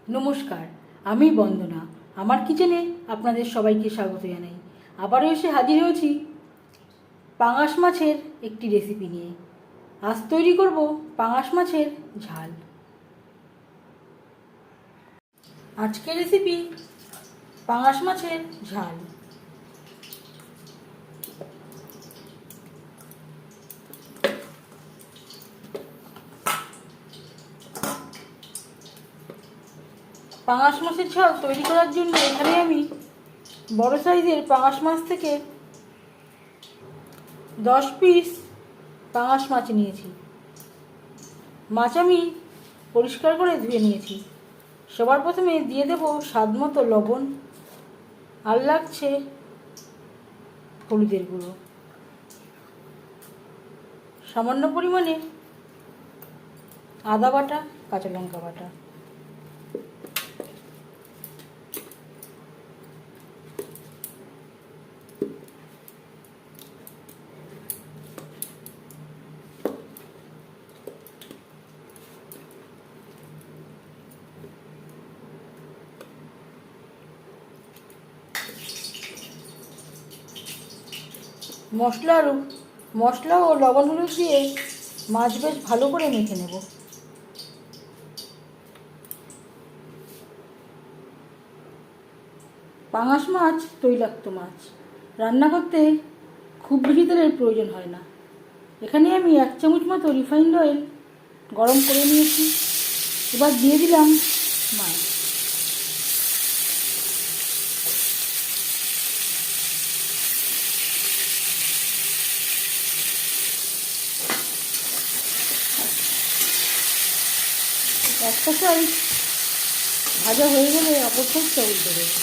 নমস্কার, আমি বন্দনা। আমার কিচেনে আপনাদের সবাইকে স্বাগত জানাই। আবারও এসে হাজির হয়েছি পাঙাশ মাছের একটি রেসিপি নিয়ে। আজ তৈরি করব পাঙাশ মাছের ঝাল। আজকের রেসিপি পাঙাশ মাছের ঝাল। পাঙাশ মাছের ঝাল তৈরি করার জন্য এখানে আমি বড় সাইজের পাঙাশ মাছ থেকে 10 পিস পাঙাশ মাছ নিয়েছি। মাছ আমি পরিষ্কার করে ধুয়ে নিয়েছি। সবার প্রথমে দিয়ে দেব স্বাদ মতো লবণ, আর লাগছে হলুদের গুঁড়ো, সামান্য পরিমাণে আদা বাটা, কাঁচা লঙ্কা বাটা। মশলা ও লবণ হলুদ দিয়ে মাছ বেশ ভালো করে মেখে নেব। পাঙাশ মাছ তৈলাক্ত মাছ, রান্না করতে খুব বেশি তেলের প্রয়োজন হয় না। এখানে আমি 1 চামচ মতো রিফাইন্ড অয়েল গরম করে নিয়েছি। এবার দিয়ে দিলাম মাছ। একটা সাইড ভাজা হয়ে গেলে অপর সাইডটা উল্টে দেবো।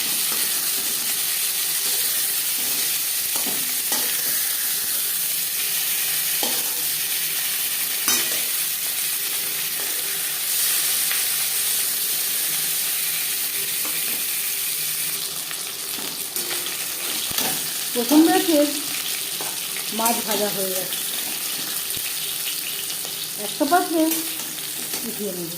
প্রথম ব্যাচের মাছ ভাজা হয়ে গেছে। একটা পাত্রে উঠিয়ে নেব।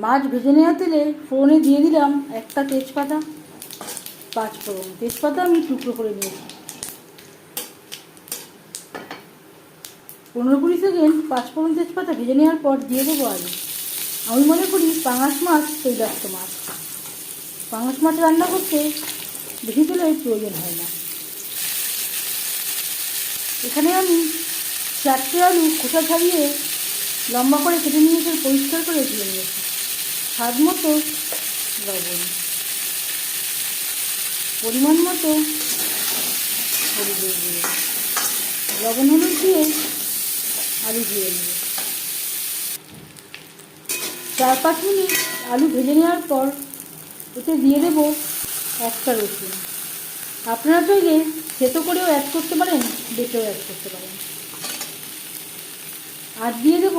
মাছ ভেজে নেওয়া তেলে ফোড়নে দিয়ে দিলাম একটা তেজপাতা, 5 ফোড়ন। তেজপাতা আমি টুকরো করে নিয়েছি। 15-20 সেকেন্ড 5 ফোড়ন তেজপাতা ভেজে নেওয়ার পর দিয়ে দেবো আলু। আমি মনে করি পাঙাশ মাছ তৈলাক্ত মাছ। পাঙাশ মাছ রান্না করতে বেশি তেলের প্রয়োজন হয় না। এখানে আমি 4টে আলু খোসা ছাড়িয়ে লম্বা করে কেটে নিয়েছি, পরিষ্কার করে ধুয়ে নিয়েছি। স্বাদ মতো লবণ, পরিমাণ মতো হলুদের গুঁড়ো, লবণ হলুদ দিয়ে আলু ধুয়ে নেব। 4-5 মিনিট আলু ভেজে নেওয়ার পর এতে দিয়ে দেব একটা রসুন। আপনারা চাইলে থেতো করেও অ্যাড করতে পারেন, বেটেও অ্যাড করতে পারেন। আর দিয়ে দেব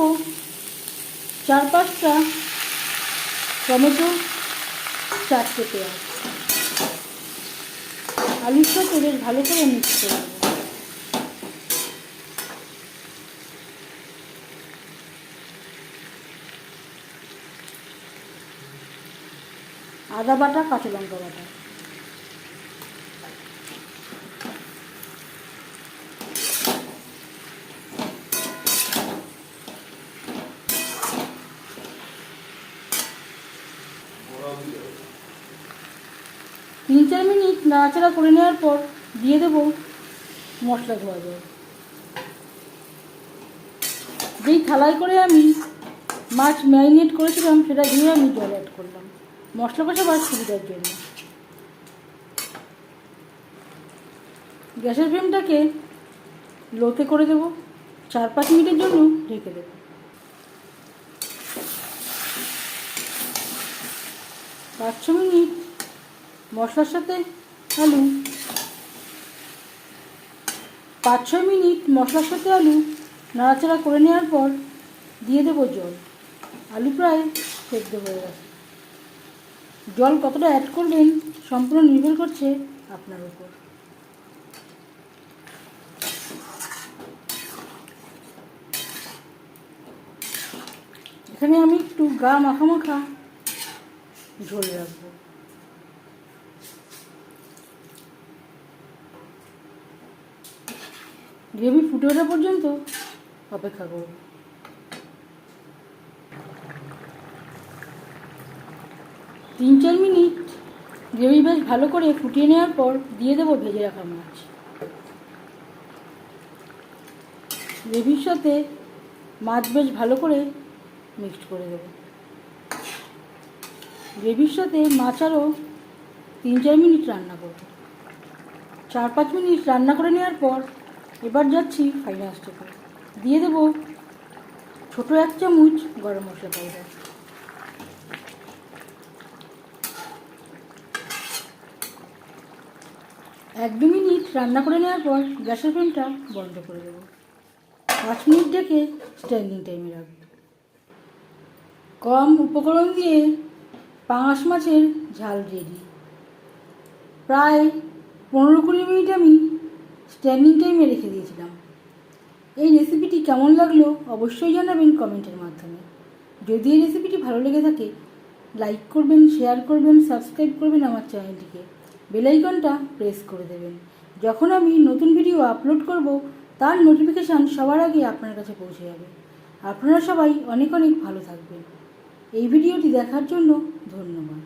4-5টা টমেটো, 4টে পেঁয়াজ। আলুর সাথে বেশ ভালো করে মিক্স করে দেব। আদা বাটা, কাঁচা লঙ্কা বাটা। তিন 4 মিনিট নাড়াচাড়া করে নেওয়ার পর দিয়ে দেব মশলা ধোয়া জল। যেই থালায় করে আমি মাছ ম্যারিনেট করেছিলাম সেটা দিয়ে আমি জল অ্যাড করলাম মশলা কষাবার সুবিধার জন্য। গ্যাসের ফ্লেমটাকে লোতে করে দেব। 4-5 মিনিটের জন্য ঢেকে দেব। 5-6 মিনিট মশলার সাথে আলু 5-6 মিনিট মশলার সাথে আলু নাড়াচাড়া করে নেওয়ার পর দিয়ে দেবো জল। আলু প্রায় সেদ্ধ হয়ে গেছে। জল কতটা অ্যাড করবেন সম্পূর্ণ নির্ভর করছে আপনার উপর। এখানে আমি একটু গা মাখা মাখা ঝোল রাখবো। গ্রেভি ফুটে ওঠা পর্যন্ত অপেক্ষা করব। 3-4 মিনিট গ্রেভি বেশ ভালো করে ফুটিয়ে নেওয়ার পর দিয়ে দেবো ভেজে রাখা মাছ। গ্রেভির সাথে মাছ বেশ ভালো করে মিক্সড করে দেবো। গ্রেভির সাথে মাছ আরও 3-4 মিনিট রান্না করব। 4-5 মিনিট রান্না করে নেওয়ার পর এবার যাচ্ছি ফাইনাল স্টেপে। দিয়ে দেবো ছোটো 1 চামচ গরম মশলা পাউডার। এক 2 মিনিট রান্না করে নেওয়ার পর গ্যাসের ফ্লেমটা বন্ধ করে দেবো। 5 মিনিট ডেকে স্ট্যান্ডিং টাইমে রাখবো। কম উপকরণ দিয়ে পাঙাশ মাছের ঝাল রেডি। প্রায় 15-20 মিনিট আমি স্ট্যান্ডিং টাইমে রেখে দিয়েছিলাম। এই রেসিপিটি কেমন লাগলো অবশ্যই জানাবেন কমেন্টের মাধ্যমে। যদি এই রেসিপিটি ভালো লেগে থাকে লাইক করবেন, শেয়ার করবেন, সাবস্ক্রাইব করবেন আমার চ্যানেলটিকে। বেল আইকনটা প্রেস করে দেবেন। যখন আমি নতুন ভিডিও আপলোড করব তার নোটিফিকেশান সবার আগে আপনার কাছে পৌঁছে যাবে। আপনারা সবাই অনেক অনেক ভালো থাকবেন। এই ভিডিওটি দেখার জন্য ধন্যবাদ।